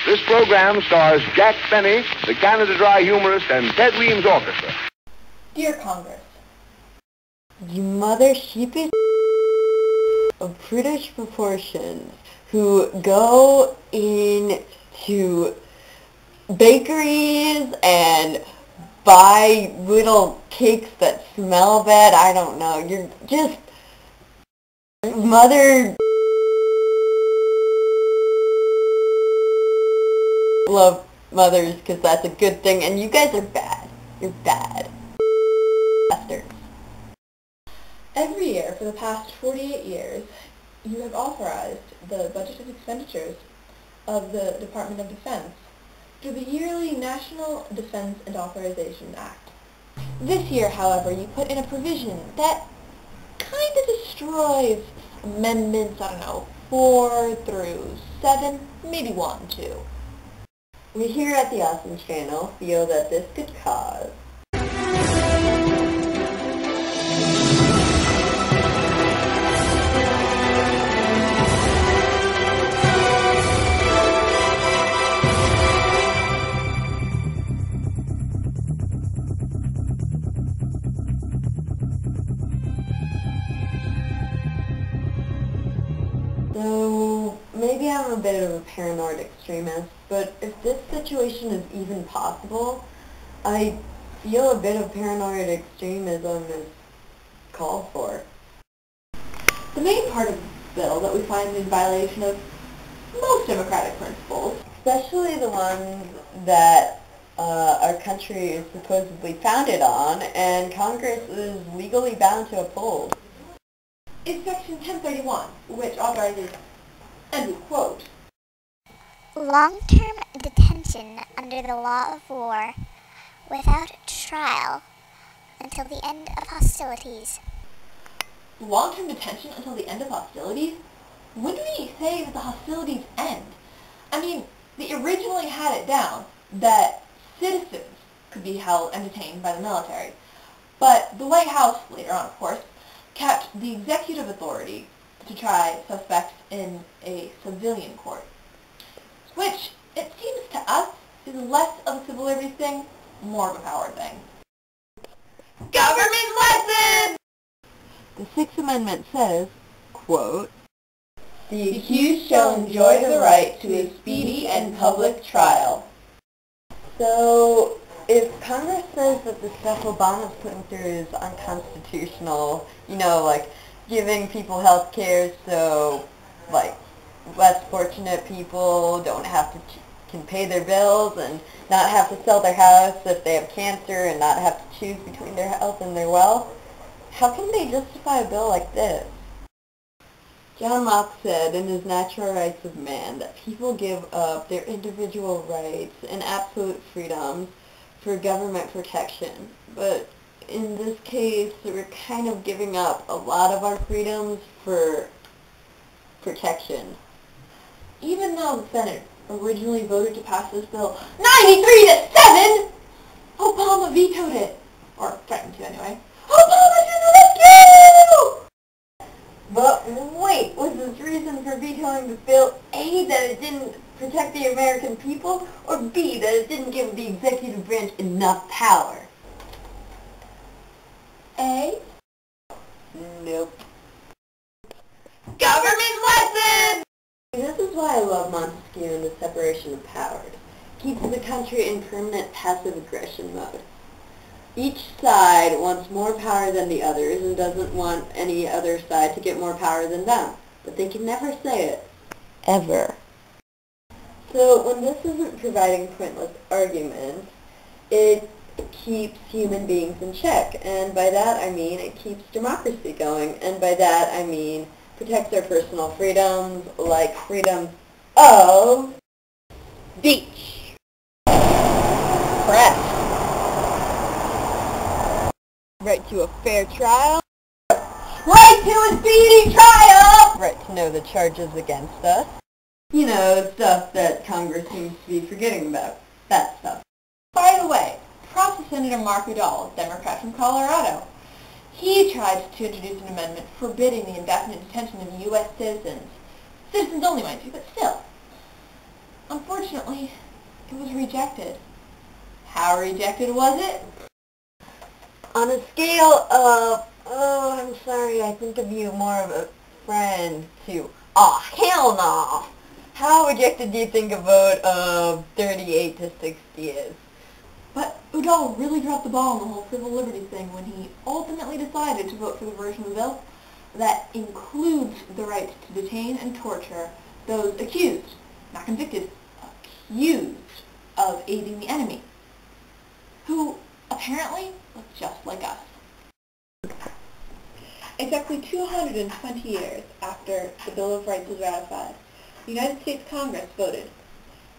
This program stars Jack Benny, the Canada Dry humorist, and Ted Weems Orchestra. Dear Congress, you mother sheepish of prudish proportions who go into bakeries and buy little cakes that smell bad. I don't know. You're just mother. Love mothers because that's a good thing, and you guys are bad. You're bad. Bastards. Every year for the past 48 years, you have authorized the budgeted expenditures of the Department of Defense through the yearly National Defense and Authorization Act. This year, however, you put in a provision that kind of destroys amendments, 4 through 7, maybe 1, 2. We here at the Awesome Channel feel that this could cause So, maybe I'm a bit of a paranoid extremist, but if this situation is even possible, I feel a bit of paranoid extremism is called for. The main part of the bill that we find in violation of most democratic principles, Especially the ones that our country is supposedly founded on and Congress is legally bound to uphold, is Section 1031, which authorizes, and we quote, long-term detention under the law of war without trial until the end of hostilities. long-term detention until the end of hostilities? When do we say that the hostilities end? I mean, they originally had it down that citizens could be held and detained by the military, but the White House, later on of course, kept the executive authority to try suspects in a civilian court, which, it seems to us, is less of a civil liberties thing, more of a power thing. Government lesson! the Sixth Amendment says, quote, The accused shall enjoy the right to a speedy and public trial. So, if Congress says that the stuff Obama's putting through is unconstitutional, like giving people health care so, less fortunate people don't have to, can pay their bills and not have to sell their house if they have cancer and not have to choose between their health and their wealth, how can they justify a bill like this? John Locke said in his Natural Rights of Man that people give up their individual rights and absolute freedoms for government protection. But in this case, we're kind of giving up a lot of our freedoms for protection. Even though the Senate originally voted to pass this bill 93-7, Obama vetoed it. Or threatened to anyway. Obama to the rescue! But wait, was his reason for vetoing the bill A, that it didn't protect the American people, or B, that it didn't give the executive branch enough power? A? Nope. Government lesson! This is why I love Montesquieu and the separation of powers. Keeps the country in permanent passive aggression mode. Each side wants more power than the others and doesn't want any other side to get more power than them. But they can never say it. Ever. So when this isn't providing pointless arguments, it keeps human beings in check. And by that I mean it keeps democracy going. And by that I mean protects our personal freedoms, like freedom of speech, press, right to a fair trial, Right to a speedy trial! right to know the charges against us. Stuff that Congress seems to be forgetting about. That stuff. By the way, props to Senator Mark Udall, Democrat from Colorado. He tried to introduce an amendment forbidding the indefinite detention of U.S. citizens. Citizens only, mind you, but still. Unfortunately, it was rejected. How rejected was it? On a scale of, oh, I'm sorry, I think of you more of a friend, to, oh, hell no! How rejected do you think a vote of 38 to 60 is? But Udall really dropped the ball on the whole civil liberties thing when he ultimately decided to vote for the version of the bill that includes the right to detain and torture those accused, not convicted, accused of aiding the enemy, who apparently look just like us. Exactly 220 years after the Bill of Rights was ratified, the United States Congress voted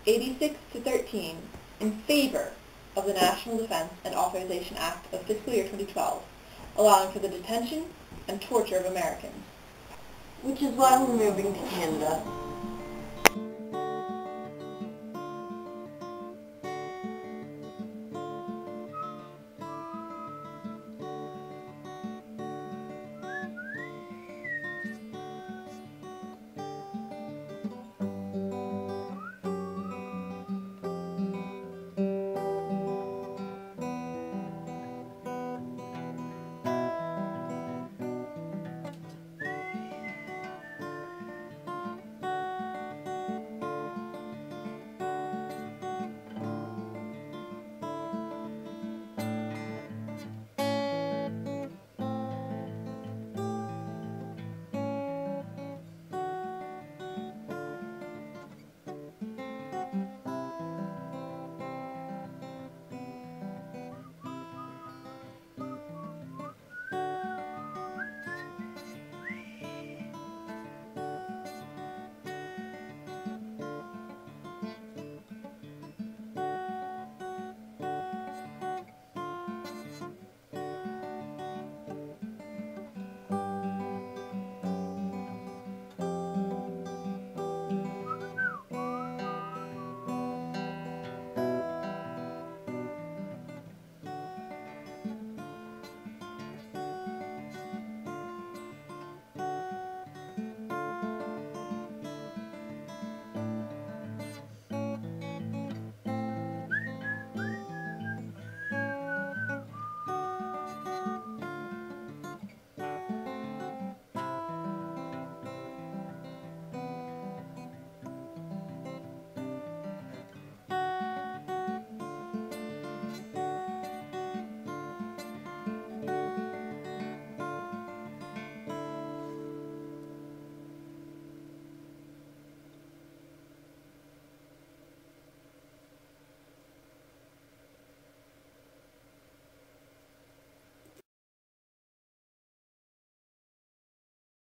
86 to 13 in favor of the National Defense and Authorization Act of fiscal year 2012, allowing for the detention and torture of Americans. Which is why we're moving to Canada.